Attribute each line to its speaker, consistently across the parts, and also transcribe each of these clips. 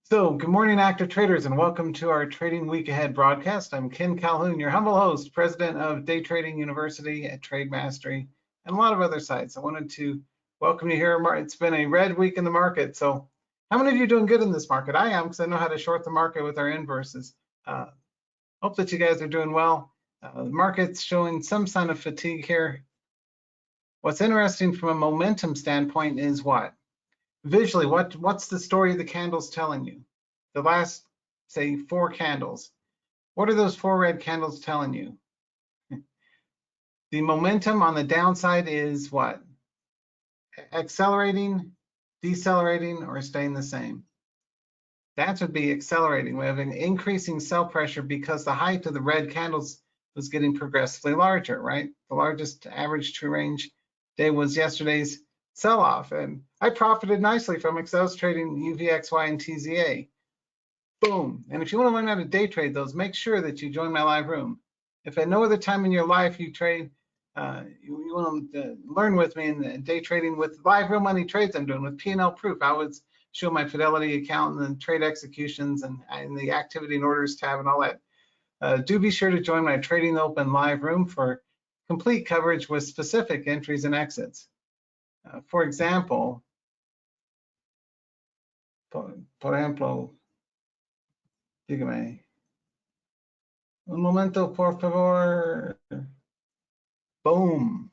Speaker 1: So, good morning, active traders, and welcome to our Trading Week Ahead broadcast. I'm Ken Calhoun, your humble host, president of Day Trading University at Trade Mastery, and a lot of other sites. I wanted to welcome you here. It's been a red week in the market. So, how many of you are doing good in this market? I am, because I know how to short the market with our inverses. Hope that you guys are doing well. The market's showing some sign of fatigue here. What's interesting from a momentum standpoint is what? Visually, what's the story of the candles telling you? The last, say, 4 candles. What are those 4 red candles telling you? The momentum on the downside is what? Accelerating, decelerating, or staying the same? That would be accelerating. We have an increasing sell pressure because the height of the red candles was getting progressively larger, right? The largest average true range day was yesterday's sell-off, and I profited nicely from it because I was trading UVXY and TZA. Boom. And if you want to learn how to day trade those, make sure that you join my live room. If at no other time in your life you trade, you want to learn with me in day trading with live real money trades I'm doing with P&L proof. I would show my Fidelity account and trade executions and the activity and orders tab and all that. Do be sure to join my Trading Open live room for complete coverage with specific entries and exits. For example, por ejemplo, dígame. Un momento, por favor. Boom.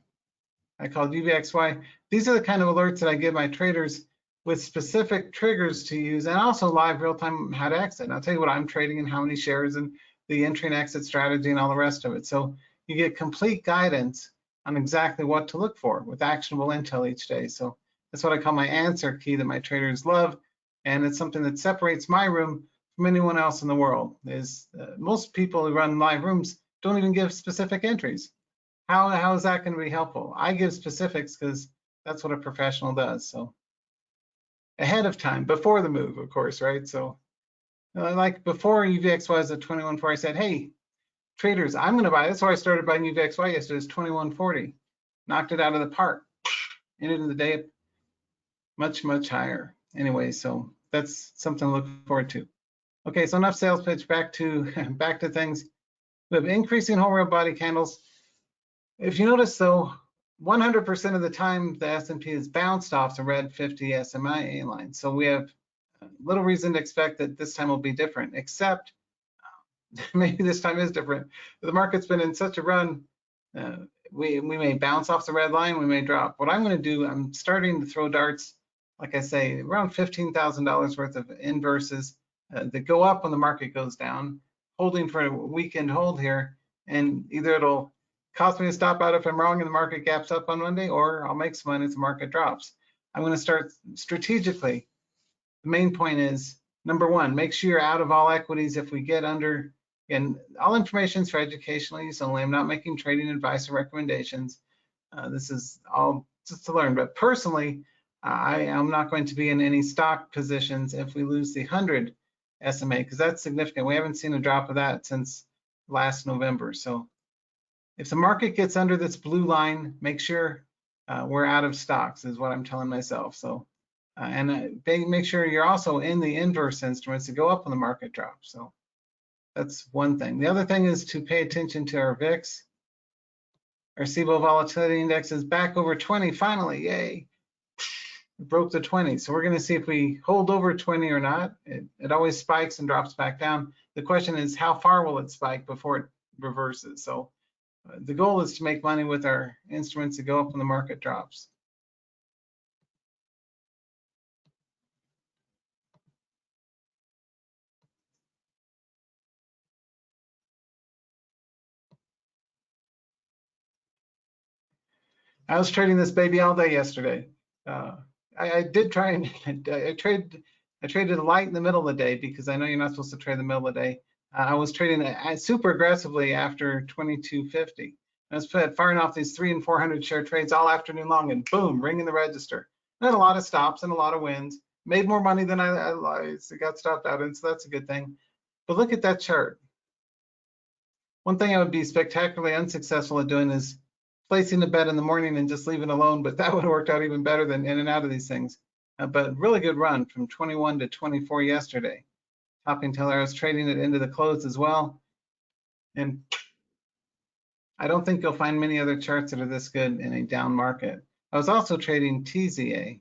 Speaker 1: I called UVXY. These are the kind of alerts that I give my traders with specific triggers to use, and also live real-time how to exit. And I'll tell you what I'm trading and how many shares and the entry and exit strategy and all the rest of it. So you get complete guidance on exactly what to look for with actionable intel each day. So that's what I call my answer key that my traders love. And it's something that separates my room from anyone else in the world. Is most people who run live rooms don't even give specific entries. How is that going to be helpful? I give specifics because that's what a professional does. So ahead of time, before the move, of course, right? So like before UVXY was at 21.4, I said, hey, traders, I'm going to buy. That's why I started buying UVXY yesterday. It's 21.40. Knocked it out of the park. Ended the day much, much higher. Anyway, so that's something to look forward to. Okay, so enough sales pitch. Back to things. We have increasing whole real body candles. If you notice, though, 100% of the time the S&P is bounced off the red 50 SMA line. So we have little reason to expect that this time will be different, except maybe this time is different. The market's been in such a run, we may bounce off the red line, we may drop. What I'm going to do, I'm starting to throw darts, like I say, around $15,000 worth of inverses that go up when the market goes down, holding for a weekend hold here, and either it'll cost me to stop out if I'm wrong and the market gaps up on Monday, or I'll make some money if the market drops. I'm going to start strategically. The main point is, number one, make sure you're out of all equities if we get under. And all information is for educational use only. I'm not making trading advice or recommendations. This is all just to learn. But personally, I am not going to be in any stock positions if we lose the 100 SMA, because that's significant. We haven't seen a drop of that since last November. So if the market gets under this blue line, make sure we're out of stocks is what I'm telling myself. So, and make sure you're also in the inverse instruments to go up when the market drops. So that's one thing. The other thing is to pay attention to our VIX. Our CBOE volatility index is back over 20 finally, yay. It broke the 20. So we're going to see if we hold over 20 or not. It always spikes and drops back down. The question is, how far will it spike before it reverses? So the goal is to make money with our instruments to go up when the market drops. I was trading this baby all day yesterday. I did try and I traded light in the middle of the day because I know you're not supposed to trade the middle of the day. I was trading super aggressively after 22.50. I was firing off these 300 and 400 share trades all afternoon long, and boom, ringing the register. I had a lot of stops and a lot of wins. Made more money than I got stopped out in, so that's a good thing. But look at that chart. One thing I would be spectacularly unsuccessful at doing is placing a bet in the morning and just leave it alone, but that would have worked out even better than in and out of these things. but really good run from 21 to 24 yesterday. Topping till I was trading it into the close as well. And I don't think you'll find many other charts that are this good in a down market. I was also trading TZA. And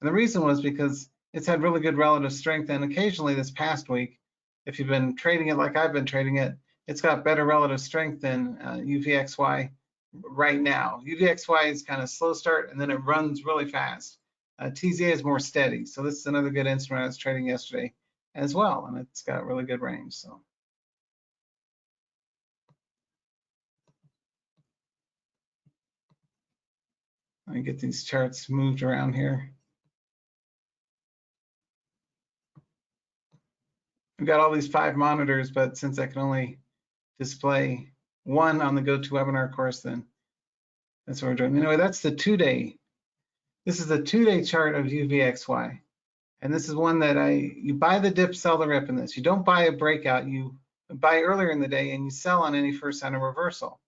Speaker 1: the reason was because it's had really good relative strength. And occasionally this past week, if you've been trading it like I've been trading it, it's got better relative strength than UVXY right now. UVXY is kind of slow start and then it runs really fast. TZA is more steady. So this is another good instrument I was trading yesterday as well. And it's got really good range. So. Let me get these charts moved around here. We've got all these 5 monitors, but since I can only display one on the GoToWebinar course, then that's what we're doing. Anyway, that's the 2-day. This is the 2-day chart of UVXY. And this is one that you buy the dip, sell the rip in this. You don't buy a breakout, you buy earlier in the day and you sell on any first sign of reversal.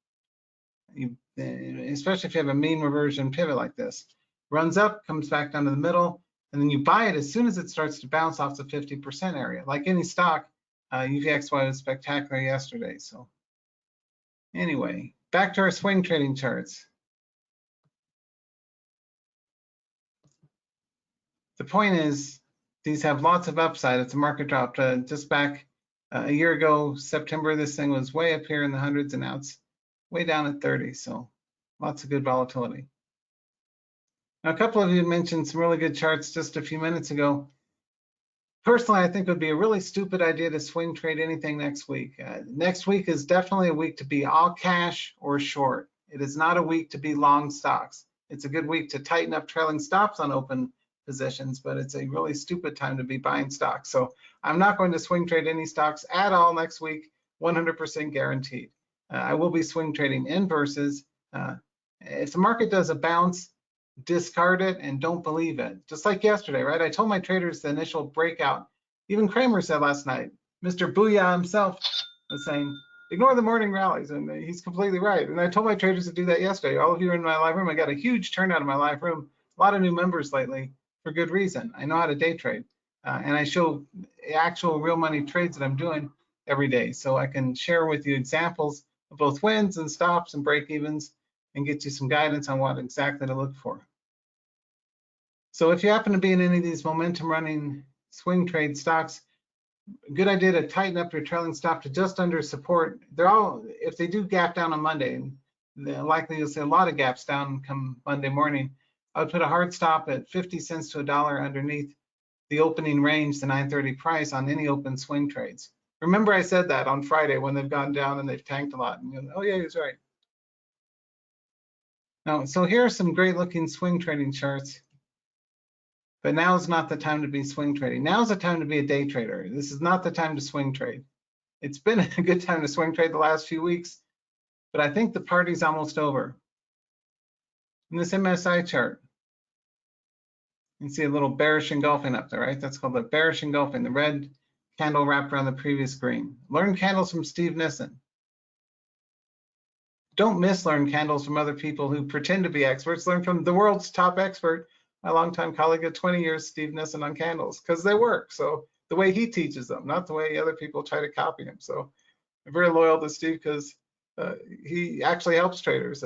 Speaker 1: Especially if you have a mean reversion pivot like this. Runs up, comes back down to the middle, and then you buy it as soon as it starts to bounce off the 50% area. Like any stock, UVXY was spectacular yesterday. So anyway, back to our swing trading charts. The point is, these have lots of upside. It's a market drop. Just back a year ago, September, this thing was way up here in the hundreds, and now it's way down at 30. So lots of good volatility. Now, a couple of you mentioned some really good charts just a few minutes ago. Personally, I think it would be a really stupid idea to swing trade anything next week. Next week is definitely a week to be all cash or short. It is not a week to be long stocks. It's a good week to tighten up trailing stops on open positions, but it's a really stupid time to be buying stocks. So I'm not going to swing trade any stocks at all next week, 100% guaranteed. I will be swing trading inverses. If the market does a bounce, discard it and don't believe it. Just like yesterday, right? I told my traders the initial breakout. Even Kramer said last night, Mr. Booyah himself was saying, ignore the morning rallies, and he's completely right. And I told my traders to do that yesterday. All of you are in my live room. I got a huge turnout in my live room. A lot of new members lately for good reason. I know how to day trade, and I show actual real money trades that I'm doing every day. So I can share with you examples of both wins and stops and break evens and get you some guidance on what exactly to look for. So if you happen to be in any of these momentum running swing trade stocks, good idea to tighten up your trailing stop to just under support. They're all, if they do gap down on Monday, likely you'll see a lot of gaps down come Monday morning. I would put a hard stop at 50 cents to $1 underneath the opening range, the 930 price on any open swing trades. Remember I said that on Friday when they've gone down and they've tanked a lot. And you go, oh yeah, he was right. Now, so here are some great looking swing trading charts. But now is not the time to be swing trading. Now is the time to be a day trader. This is not the time to swing trade. It's been a good time to swing trade the last few weeks, but I think the party's almost over. In this MSI chart, you can see a little bearish engulfing up there, right? That's called the bearish engulfing, the red candle wrapped around the previous green. Learn candles from Steve Nissen. Don't mislearn candles from other people who pretend to be experts. Learn from the world's top expert, my longtime colleague of 20 years, Steve Nissen, on candles, because they work. So the way he teaches them, not the way other people try to copy him. So I'm very loyal to Steve because he actually helps traders.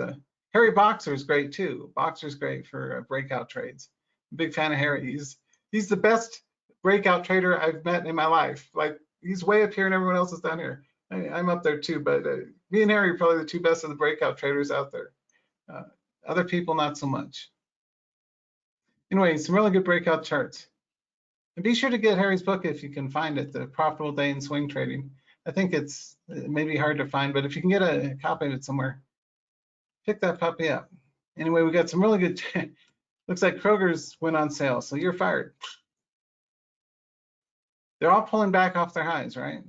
Speaker 1: Harry Boxer is great too. Boxer's great for breakout trades. I'm a big fan of Harry. He's the best breakout trader I've met in my life. Like, he's way up here and everyone else is down here. I'm up there too, but me and Harry are probably the two best of the breakout traders out there. Other people, not so much. Anyway, some really good breakout charts. And be sure to get Harry's book if you can find it, The Profitable Day in Swing Trading. I think it may be hard to find, but if you can get a copy of it somewhere, pick that puppy up. Anyway, we got some really good, looks like Kroger's went on sale, so you're fired. They're all pulling back off their highs, right?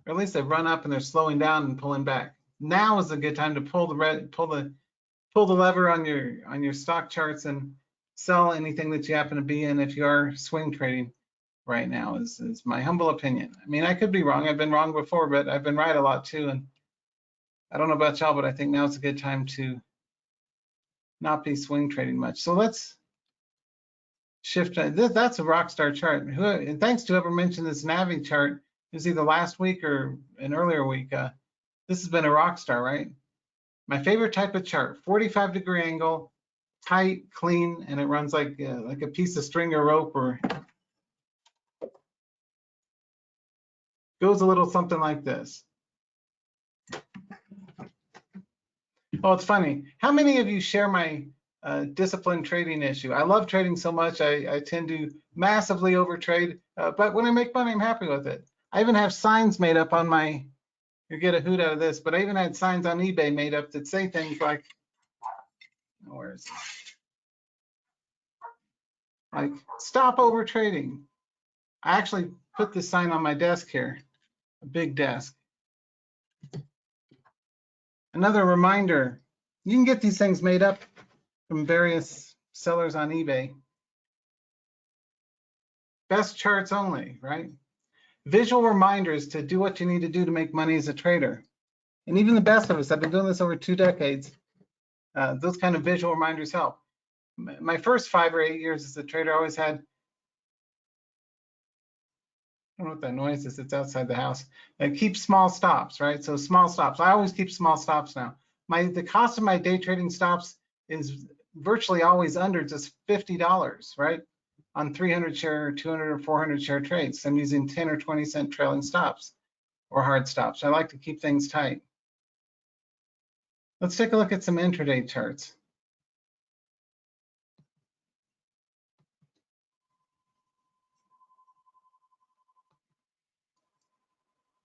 Speaker 1: Or at least they've run up and they're slowing down and pulling back. Now is a good time to pull the lever on your stock charts and sell anything that you happen to be in if you are swing trading right now, is my humble opinion. I mean, I could be wrong. I've been wrong before, but I've been right a lot too. And I don't know about y'all, but I think now is a good time to not be swing trading much. So let's shift. That's a rock star chart. And thanks to whoever mentioned this Navi chart, it was either last week or an earlier week. This has been a rock star, right? My favorite type of chart: 45-degree angle, tight, clean, and it runs like a piece of string or rope, or goes a little something like this. Oh, it's funny. How many of you share my disciplined trading issue? I love trading so much. I tend to massively overtrade, but when I make money, I'm happy with it. I even have signs made up on my, you get a hoot out of this, but I even had signs on eBay made up that say things like, where is it? Like, stop overtrading. I actually put this sign on my desk here, a big desk. Another reminder, you can get these things made up from various sellers on eBay. Best charts only, right? Visual reminders to do what you need to do to make money as a trader. And even the best of us, I've been doing this over 2 decades, those kind of visual reminders help. My first 5 or 8 years as a trader, I always had, I don't know what that noise is, it's outside the house. Keep small stops, right? So small stops, I always keep small stops now. The cost of my day trading stops is virtually always under just $50, right? On 300 share, 200 or 400 share trades. I'm using 10 or 20 cent trailing stops or hard stops. I like to keep things tight. Let's take a look at some intraday charts.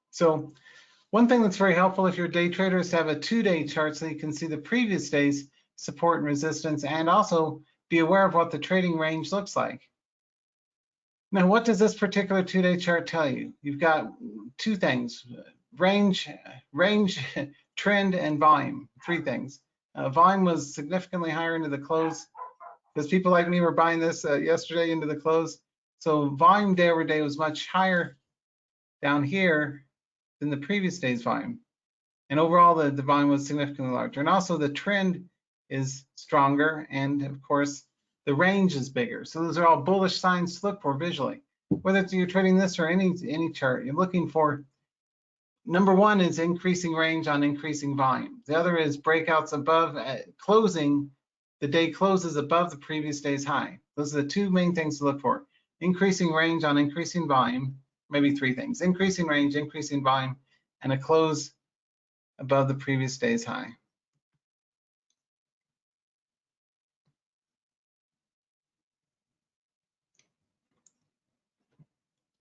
Speaker 1: So one thing that's very helpful if you're a day trader is to have a 2-day chart so you can see the previous day's support and resistance, and also be aware of what the trading range looks like. Now, what does this particular 2-day chart tell you? You've got 2 things: range, trend, and volume. 3 things. Volume was significantly higher into the close because people like me were buying this yesterday into the close. So volume day over day was much higher down here than the previous day's volume. And overall, the volume was significantly larger. And also the trend is stronger. And of course, the range is bigger. So those are all bullish signs to look for visually. Whether you're trading this or any chart, you're looking for, number 1 is increasing range on increasing volume. The other is breakouts above closing. The day closes above the previous day's high. Those are the 2 main things to look for: increasing range on increasing volume. Maybe 3 things: increasing range, increasing volume, and a close above the previous day's high.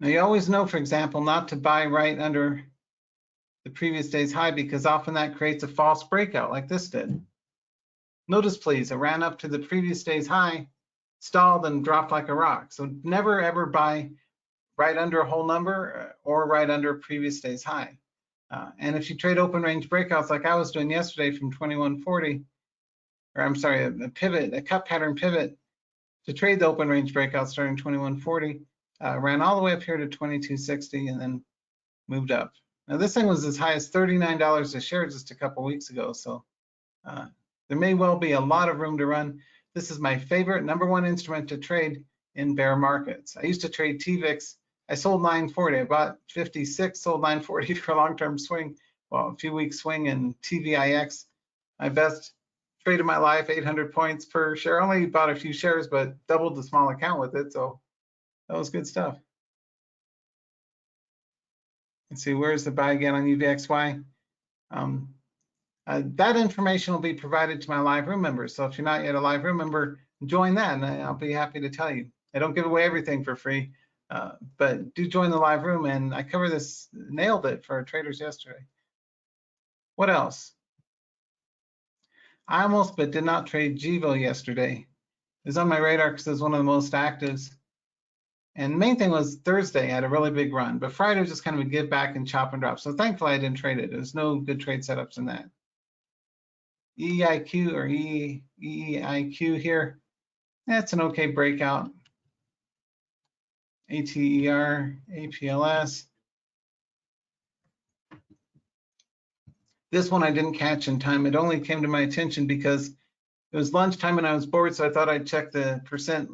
Speaker 1: Now you always know, for example, not to buy right under the previous day's high, because often that creates a false breakout like this did. Notice please, it ran up to the previous day's high, stalled, and dropped like a rock. So never ever buy right under a whole number or right under a previous day's high. And if you trade open range breakouts like I was doing yesterday from 2140, or I'm sorry, a pivot, a cut pattern pivot to trade the open range breakout starting 2140, ran all the way up here to 2260 and then moved up. Now this thing was as high as $39 a share just a couple weeks ago, so there may well be a lot of room to run. This is my favorite #1 instrument to trade in bear markets. I used to trade TVIX. I sold 940. I bought 56, sold 940 for a long-term swing, well, a few weeks swing in TVIX. My best trade of my life, 800 points per share. Only bought a few shares, but doubled the small account with it, so that was good stuff. Let's see, where's the buy again on UVXY? That information will be provided to my live room members. So if you're not yet a live room member, join that and I'll be happy to tell you. I don't give away everything for free, but do join the live room, and I cover this, nailed it for our traders yesterday. What else? I almost but did not trade Gevo yesterday. It was on my radar because it was one of the most actives. And the main thing was Thursday I had a really big run, but Friday was just kind of a give back and chop and drop. So thankfully I didn't trade it. There's no good trade setups in that. EIQ or EIQ here, that's an okay breakout. ATER, APLS. This one I didn't catch in time. It only came to my attention because it was lunchtime and I was bored, so I thought I'd check the percent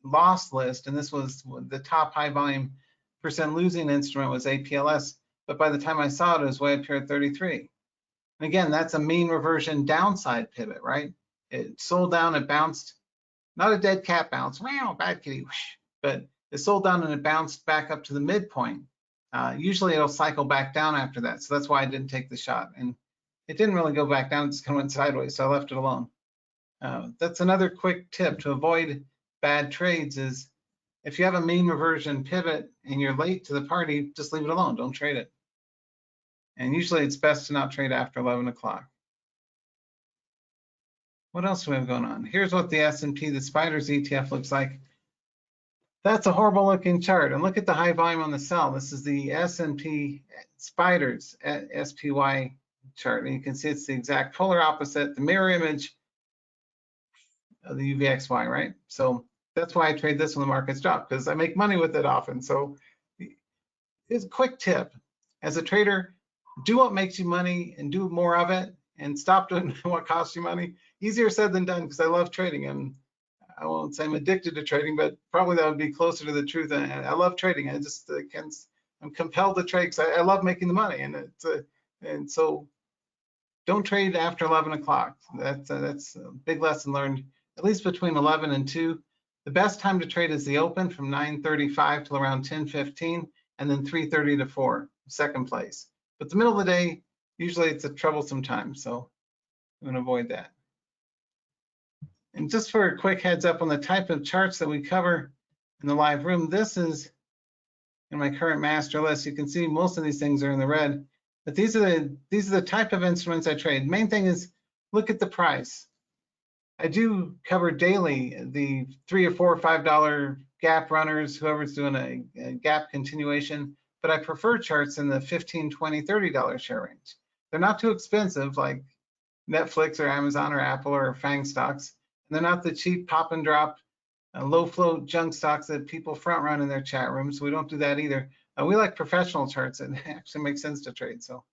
Speaker 1: loss list, and this was the top high volume percent losing instrument was APLS, but by the time I saw it, it was way up here at 33. And again, that's a mean reversion downside pivot, right? It sold down, it bounced, not a dead cat bounce, wow, bad kitty, whoosh, but it sold down and it bounced back up to the midpoint. Usually it'll cycle back down after that, so that's why I didn't take the shot. And it didn't really go back down, it just kind of went sideways, so I left it alone. That's another quick tip to avoid bad trades is if you have a mean reversion pivot and you're late to the party, just leave it alone, don't trade it. And usually it's best to not trade after 11 o'clock. What else do we have going on? Here's what the S&P, the Spiders ETF looks like. That's a horrible looking chart. And look at the high volume on the sell. This is the S&P Spiders SPY chart. And you can see it's the exact polar opposite, the mirror image of the UVXY, right? So that's why I trade this when the markets drop, because I make money with it often. So it's a quick tip. As a trader, do what makes you money and do more of it and stop doing what costs you money. Easier said than done because I love trading. And I won't say I'm addicted to trading, but probably that would be closer to the truth. And I love trading. I just I'm compelled to trade because I love making the money. And so don't trade after 11 o'clock. That's a big lesson learned, at least between 11 and 2. The best time to trade is the open from 9:35 till around 10:15, and then 3:30 to 4, second place. But the middle of the day, usually it's a troublesome time, so I'm gonna avoid that. And just for a quick heads up on the type of charts that we cover in the live room, this is in my current master list. You can see most of these things are in the red, but these are the type of instruments I trade. Main thing is look at the price. I do cover daily the $3 or $4 or $5 gap runners, whoever's doing a gap continuation, but I prefer charts in the $15, $20, $30 share range. They're not too expensive like Netflix or Amazon or Apple or FANG stocks. And they're not the cheap pop and drop, low float junk stocks that people front run in their chat rooms. So we don't do that either. We like professional charts that actually make sense to trade. So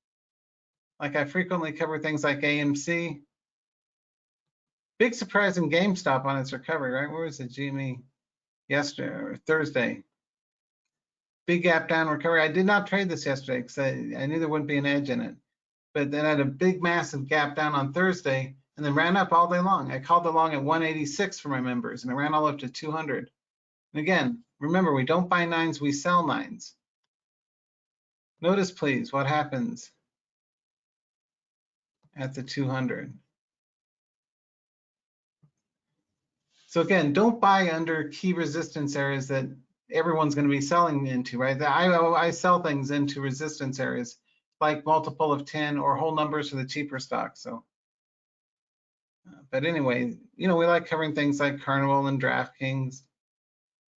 Speaker 1: like I frequently cover things like AMC. Big surprise in GameStop on its recovery, right? Where was the GME yesterday or Thursday? Big gap down recovery. I did not trade this yesterday because I knew there wouldn't be an edge in it. But then I had a big massive gap down on Thursday and then ran up all day long. I called it long at 186 for my members and it ran all up to 200. And again, remember, we don't buy nines, we sell nines. Notice please what happens at the 200. So again, don't buy under key resistance areas that everyone's going to be selling into, right? I sell things into resistance areas like multiple of 10 or whole numbers for the cheaper stocks. So, but anyway, you know, we like covering things like Carnival and DraftKings.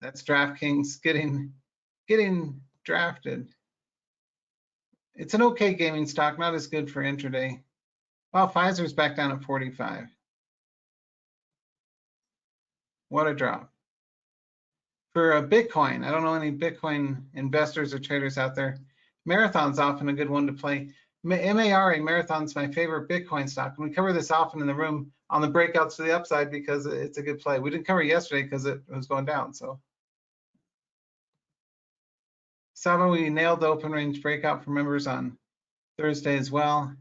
Speaker 1: That's DraftKings getting drafted. It's an okay gaming stock, not as good for intraday. Well, Pfizer's back down at 45. What a drop. For a Bitcoin, I don't know any Bitcoin investors or traders out there. Marathon's often a good one to play. MARA, Marathon's my favorite Bitcoin stock. And we cover this often in the room on the breakouts to the upside because it's a good play. We didn't cover it yesterday because it was going down. So Saba, we nailed the open range breakout for members on Thursday as well.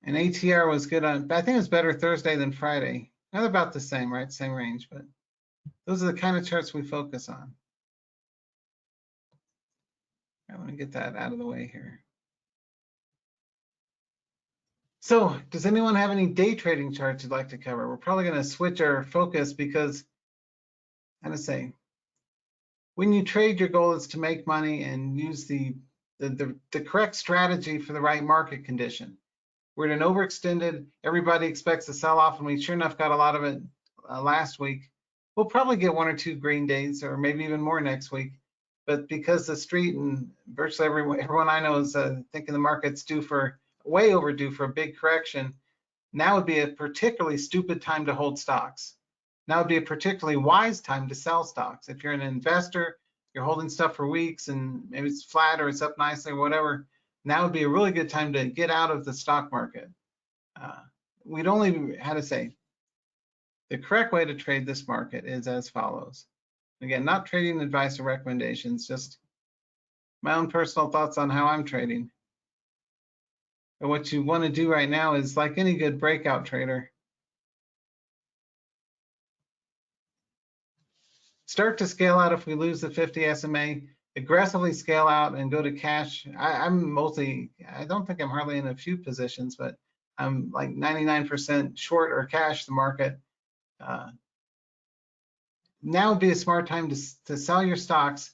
Speaker 1: And ATR was good on, I think it was better Thursday than Friday. Not about the same, right? Same range, but those are the kind of charts we focus on. I want to get that out of the way here. So does anyone have any day trading charts you'd like to cover? We're probably going to switch our focus because, how to say, when you trade, your goal is to make money and use the correct strategy for the right market condition. We're in an overextended, everybody expects a sell-off, and we sure enough got a lot of it last week. We'll probably get 1 or 2 green days, or maybe even more next week. But because the street and virtually everyone I know is thinking the market's way overdue for a big correction, now would be a particularly stupid time to hold stocks. Now would be a particularly wise time to sell stocks. If you're an investor, you're holding stuff for weeks and maybe it's flat or it's up nicely or whatever, now would be a really good time to get out of the stock market. We'd only, how to say, The correct way to trade this market is as follows. Again, not trading advice or recommendations, just my own personal thoughts on how I'm trading. And what you want to do right now is, like any good breakout trader, start to scale out if we lose the 50 SMA, aggressively scale out and go to cash. I don't think I'm hardly in a few positions, but I'm like 99% short or cash the market. Now would be a smart time to sell your stocks,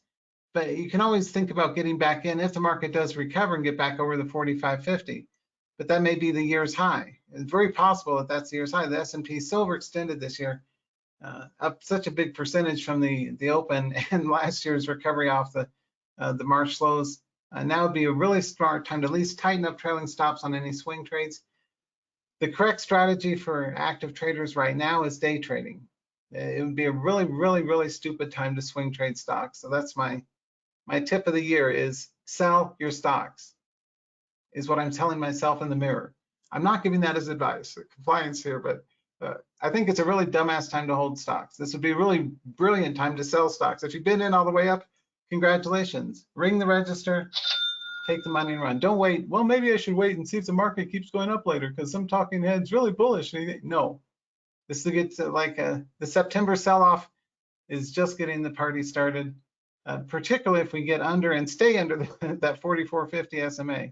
Speaker 1: but you can always think about getting back in if the market does recover and get back over the 45.50. But that may be the year's high. It's very possible that that's the year's high. The S&P is so overextended this year, up such a big percentage from the open and last year's recovery off the March lows. Now would be a really smart time to at least tighten up trailing stops on any swing trades. The correct strategy for active traders right now is day trading. It would be a really stupid time to swing trade stocks. So that's my tip of the year is sell your stocks, is what I'm telling myself in the mirror. I'm not giving that as advice, compliance here, but I think it's a really dumbass time to hold stocks. This would be a really brilliant time to sell stocks. If you've been in all the way up, congratulations. Ring the register, take the money and run. Don't wait. Well, maybe I should wait and see if the market keeps going up later because some talking head's really bullish. No, this is like the September sell-off is just getting the party started, particularly if we get under and stay under that 44.50 SMA.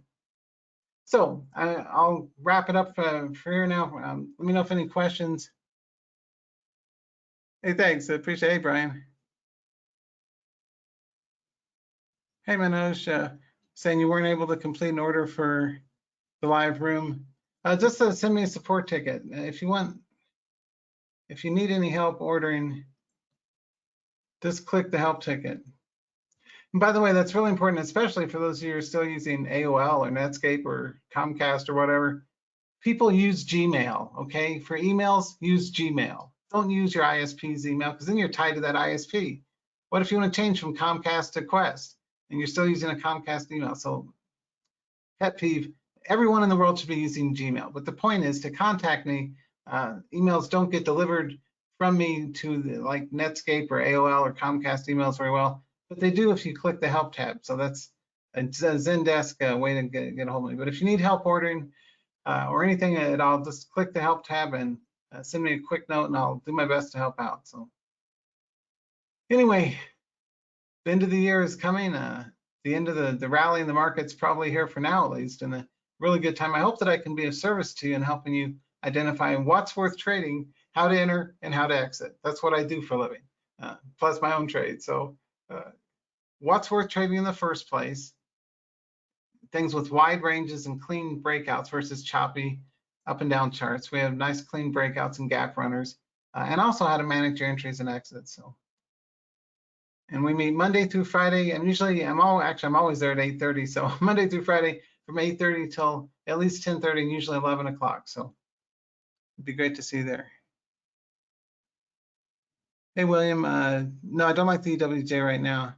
Speaker 1: So I'll wrap it up for here now. Let me know if any questions. Hey, thanks. I appreciate it. Hey, Brian. Hey, Manoj, saying you weren't able to complete an order for the live room. Just send me a support ticket. If you need any help ordering, just click the help ticket. And by the way, that's really important, especially for those of you who are still using AOL or Netscape or Comcast or whatever. People use Gmail, okay? For emails, use Gmail. Don't use your ISP's email because then you're tied to that ISP. What if you want to change from Comcast to Quest and you're still using a Comcast email? So pet peeve, everyone in the world should be using Gmail. But the point is to contact me. Emails don't get delivered from me to like Netscape or AOL or Comcast emails very well, but they do if you click the help tab. So that's a Zendesk way to get a hold of me. But if you need help ordering or anything at all, just click the help tab and send me a quick note and I'll do my best to help out. So anyway, the end of the year is coming. The end of the rally in the market's probably here for now, at least, and a really good time. I hope that I can be of service to you in helping you identify what's worth trading, how to enter, and how to exit. That's what I do for a living, plus my own trade. So what's worth trading in the first place, things with wide ranges and clean breakouts versus choppy up and down charts. We have nice clean breakouts and gap runners, and also how to manage your entries and exits. So, and we meet Monday through Friday, and usually I'm always there at 8:30. So Monday through Friday from 8:30 till at least 10:30 and usually 11 o'clock. So it'd be great to see you there. Hey, William, no, I don't like the EWJ right now.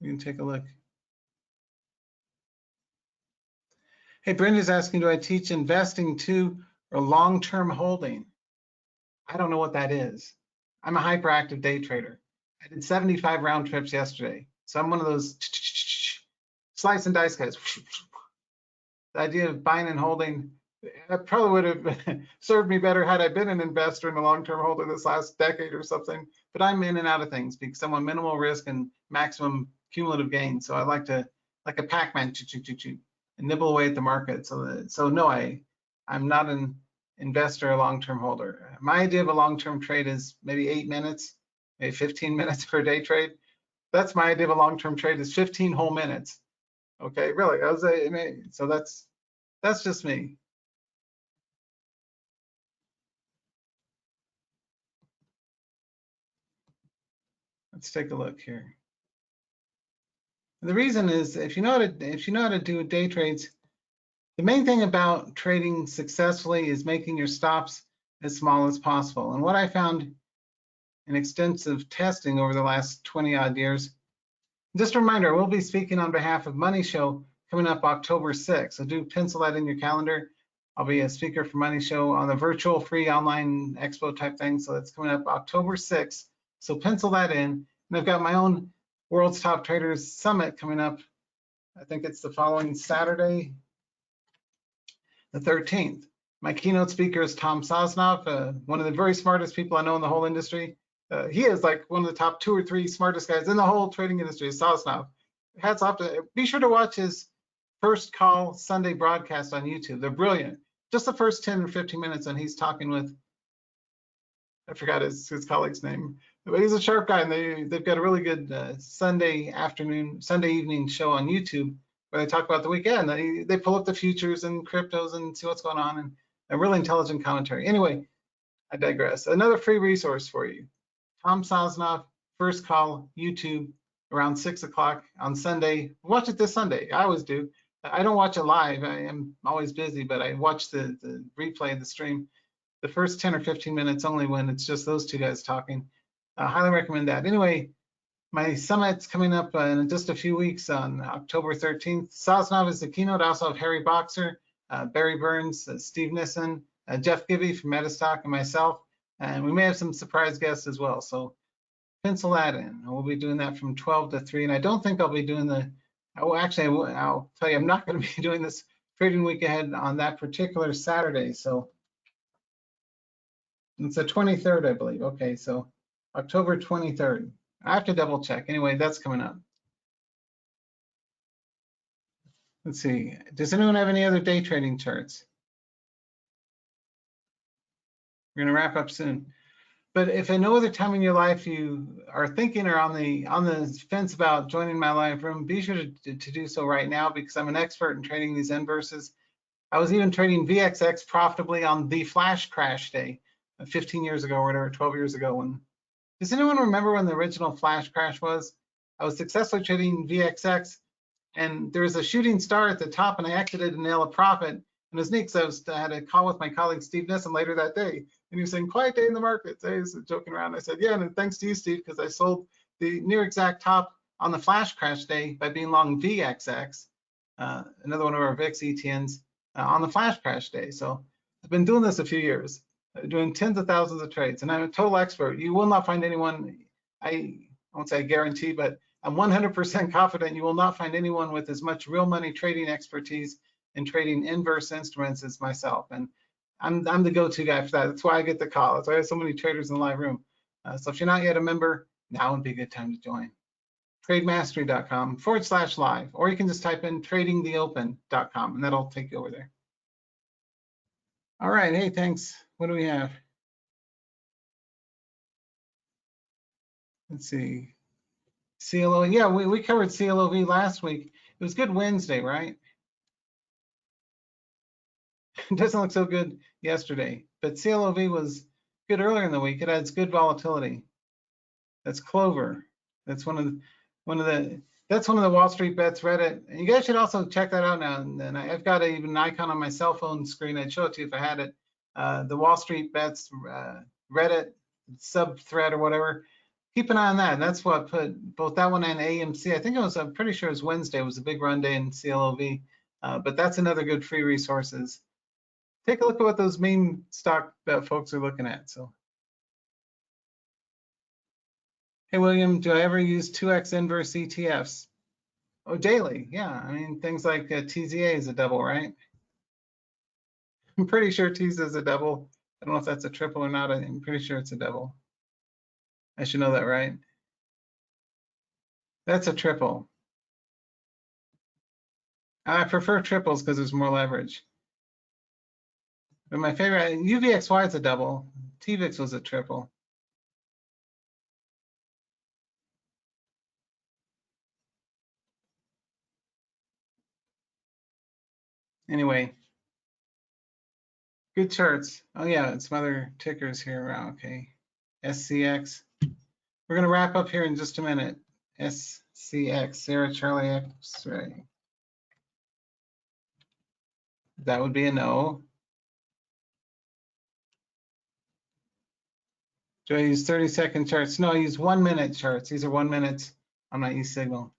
Speaker 1: You can take a look. Hey, Brenda's asking, do I teach investing too or long-term holding? I don't know what that is. I'm a hyperactive day trader. I did 75 round trips yesterday. So I'm one of those slice and dice guys. The idea of buying and holding, that probably would have served me better had I been an investor and a long-term holder this last decade or something. But I'm in and out of things because I want minimal risk and maximum cumulative gain. So I like to, like a Pac-Man, and nibble away at the market. So no, I'm not an investor or long-term holder. My idea of a long-term trade is maybe 8 minutes, maybe 15 minutes per day trade. That's my idea of a long-term trade is 15 whole minutes. Okay, really? So that's just me. Let's take a look here. The reason is if you know how to do day trades, the main thing about trading successfully is making your stops as small as possible. And what I found in extensive testing over the last 20 odd years, just a reminder, we'll be speaking on behalf of Money Show coming up October 6th. So do pencil that in your calendar. I'll be a speaker for Money Show on the virtual free online expo type thing. So that's coming up October 6th. So pencil that in. And I've got my own World's Top Traders Summit coming up. I think it's the following Saturday, the 13th. My keynote speaker is Tom Sosnoff, one of the very smartest people I know in the whole industry. He is like one of the top 2 or 3 smartest guys in the whole trading industry, Sosnoff. Hats off to, be sure to watch his First Call Sunday broadcast on YouTube. They're brilliant. Just the first 10 or 15 minutes, and he's talking with, I forgot his colleague's name, but he's a sharp guy, and they've got a really good Sunday evening show on YouTube where they talk about the weekend. They pull up the futures and cryptos and see what's going on, and a really intelligent commentary. Anyway, I digress. Another free resource for you. Tom Sosnoff, First Call, YouTube, around 6 o'clock on Sunday. Watch it this Sunday. I always do. I don't watch it live. I am always busy, but I watch the replay of the stream. The first 10 or 15 minutes only when it's just those 2 guys talking. I highly recommend that. Anyway, my summit's coming up in just a few weeks on October 13th. Sosnoff is the keynote. I also have Harry Boxer, Barry Burns, Steve Nissen, Jeff Gibby from Metastock, and myself. And we may have some surprise guests as well. So pencil that in. We'll be doing that from 12 to 3. And I don't think I'll be doing actually, I'll tell you, I'm not going to be doing this trading week ahead on that particular Saturday. So it's the 23rd, I believe. Okay, so October 23rd. I have to double check. Anyway, that's coming up. Let's see. Does anyone have any other day trading charts? We're going to wrap up soon. But if at no other time in your life you are thinking or on the fence about joining my live room, be sure to do so right now, because I'm an expert in trading these inverses. I was even trading VXX profitably on the flash crash day 15 years ago or whatever, 12 years ago. Does anyone remember when the original flash crash was? I was successfully trading VXX, and there was a shooting star at the top, and I exited to nail a profit. And it was neat because I had a call with my colleague Steve Nissen later that day, and he was saying, "Quiet day in the market." So he was joking around. I said, "Yeah, and thanks to you, Steve, because I sold the near exact top on the flash crash day by being long VXX, another one of our VIX ETNs, on the flash crash day." So I've been doing this a few years, doing tens of thousands of trades, and I'm a total expert. You will not find anyone, I won't say I guarantee, but I'm 100% confident you will not find anyone with as much real money trading expertise in trading inverse instruments as myself. And I'm the go-to guy for that. That's why I get the call. That's why I have so many traders in the live room. So if you're not yet a member, now would be a good time to join. TradeMastery.com/live, or you can just type in tradingtheopen.com, and that'll take you over there. All right, hey, thanks. What do we have? Let's see. CLO, yeah, we covered CLOV last week. It was good Wednesday, right? It doesn't look so good yesterday, but CLOV was good earlier in the week. It adds good volatility. That's Clover. That's one of the Wall Street Bets Reddit. And you guys should also check that out now. And I've got even an icon on my cell phone screen. I'd show it to you if I had it. The Wall Street Bets Reddit sub thread or whatever. Keep an eye on that. And that's what put both that one and AMC. I think it was, I'm pretty sure it was Wednesday. It was a big run day in CLOV. But that's another good free resources. Take a look at what those meme stock folks are looking at. So, hey, William, do I ever use 2x inverse ETFs? Oh, daily. Yeah. I mean, things like TZA is a double, right? I'm pretty sure TZA is a double. I don't know if that's a triple or not. I'm pretty sure it's a double. I should know that, right? That's a triple. I prefer triples because there's more leverage. But my favorite, UVXY is a double. TVIX was a triple. Anyway, good charts. Oh yeah, and some other tickers here. Okay, SCX. We're gonna wrap up here in just a minute. SCX, Sarah Charlie X-ray. That would be a no. Do I use 30-second charts? No, I use 1 minute charts. These are 1 minute on my eSignal.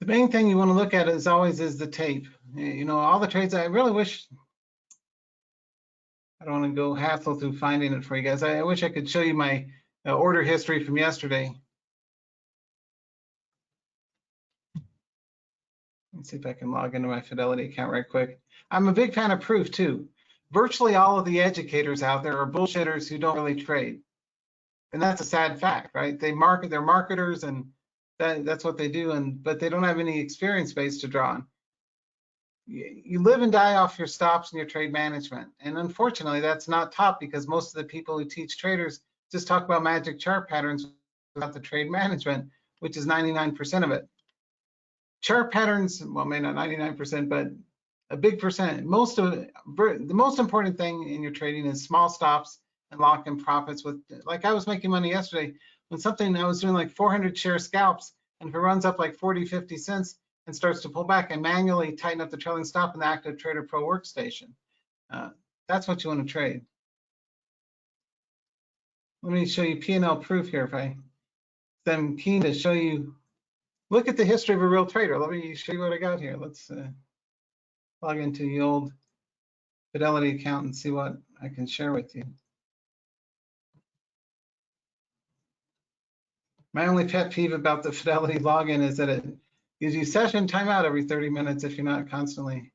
Speaker 1: The main thing you want to look at is always the tape. You know, all the trades, I really wish, I don't want to go hassle through finding it for you guys. I wish I could show you my order history from yesterday. Let's see if I can log into my Fidelity account right quick. I'm a big fan of proof too. Virtually all of the educators out there are bullshitters who don't really trade. And that's a sad fact, right? They're marketers, and that's what they do, but they don't have any experience base to draw on. You live and die off your stops and your trade management. And unfortunately, that's not taught because most of the people who teach traders just talk about magic chart patterns without the trade management, which is 99% of it. Chart patterns, well, maybe not 99%, but a big percent. The most important thing in your trading is small stops and lock in profits. With, like, I was making money yesterday when I was doing like 400 share scalps, and if it runs up like 40, 50 cents and starts to pull back, I manually tighten up the trailing stop in the Active Trader Pro workstation. That's what you want to trade. Let me show you P&L proof here. I'm keen to show you. Look at the history of a real trader. Let me show you what I got here. Let's log into the old Fidelity account and see what I can share with you. My only pet peeve about the Fidelity login is that it gives you session timeout every 30 minutes if you're not constantly.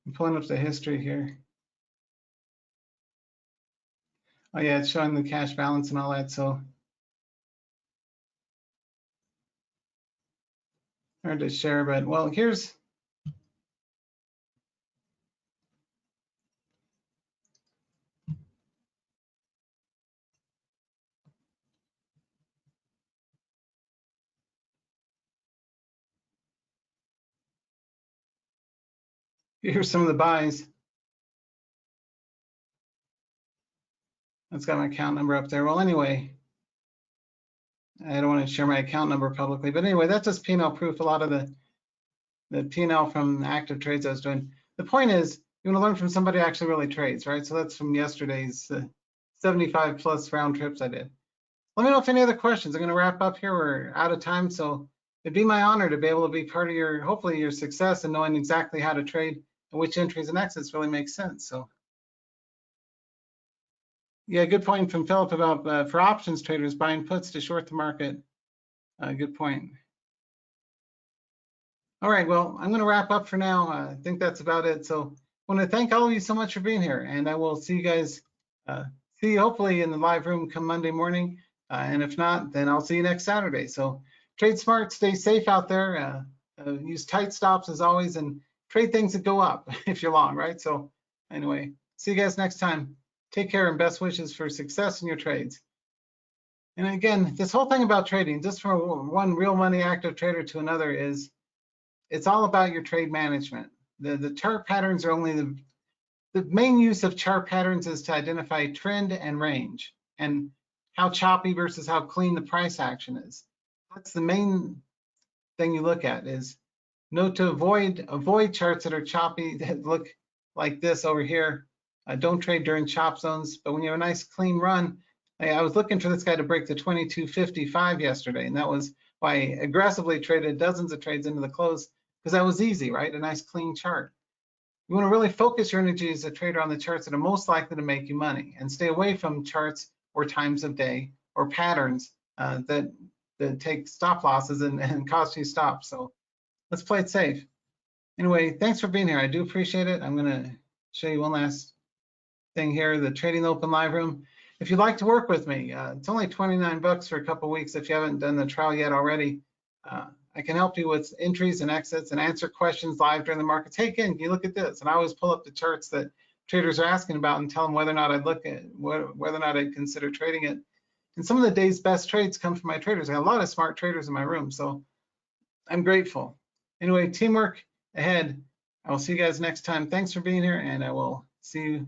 Speaker 1: I'm pulling up the history here. Oh yeah, it's showing the cash balance and all that. So hard to share, but well, here's some of the buys. That's got my account number up there. Well, anyway, I don't want to share my account number publicly, but anyway, that's just P&L proof. A lot of the P&L from active trades I was doing. The point is, you want to learn from somebody who actually really trades, right? So that's from yesterday's 75 plus round trips I did. Let me know if any other questions. I'm going to wrap up here. We're out of time, so it'd be my honor to be able to be part of hopefully your success and knowing exactly how to trade and which entries and exits really make sense. So yeah, good point from Philip about for options traders buying puts to short the market. Good point. All right, well, I'm going to wrap up for now. I think that's about it. So I want to thank all of you so much for being here, and I will see you guys, see you hopefully in the live room come Monday morning. And if not, then I'll see you next Saturday. So trade smart, stay safe out there, use tight stops as always, and trade things that go up if you're long, right? So anyway, see you guys next time. Take care and best wishes for success in your trades. And again, this whole thing about trading, just from one real money active trader to another, is it's all about your trade management. The chart patterns are only the main use of chart patterns is to identify trend and range and how choppy versus how clean the price action is. That's the main thing you look at, is note to avoid charts that are choppy, that look like this over here. Don't trade during chop zones, but when you have a nice clean run, I was looking for this guy to break the 22.55 yesterday, and that was why I aggressively traded dozens of trades into the close, because that was easy, right? A nice clean chart. You want to really focus your energy as a trader on the charts that are most likely to make you money, and stay away from charts or times of day or patterns that take stop losses and cost you stops. So let's play it safe. Anyway, thanks for being here. I do appreciate it. I'm going to show you one last thing here, the Trading Open Live Room. If you'd like to work with me, it's only 29 bucks for a couple weeks if you haven't done the trial yet already. I can help you with entries and exits and answer questions live during the markets. Hey, Ken, you look at this. And I always pull up the charts that traders are asking about and tell them whether or not I'd look at whether or not I'd consider trading it. And some of the day's best trades come from my traders. I got a lot of smart traders in my room, so I'm grateful. Anyway, teamwork ahead. I will see you guys next time. Thanks for being here, and I will see you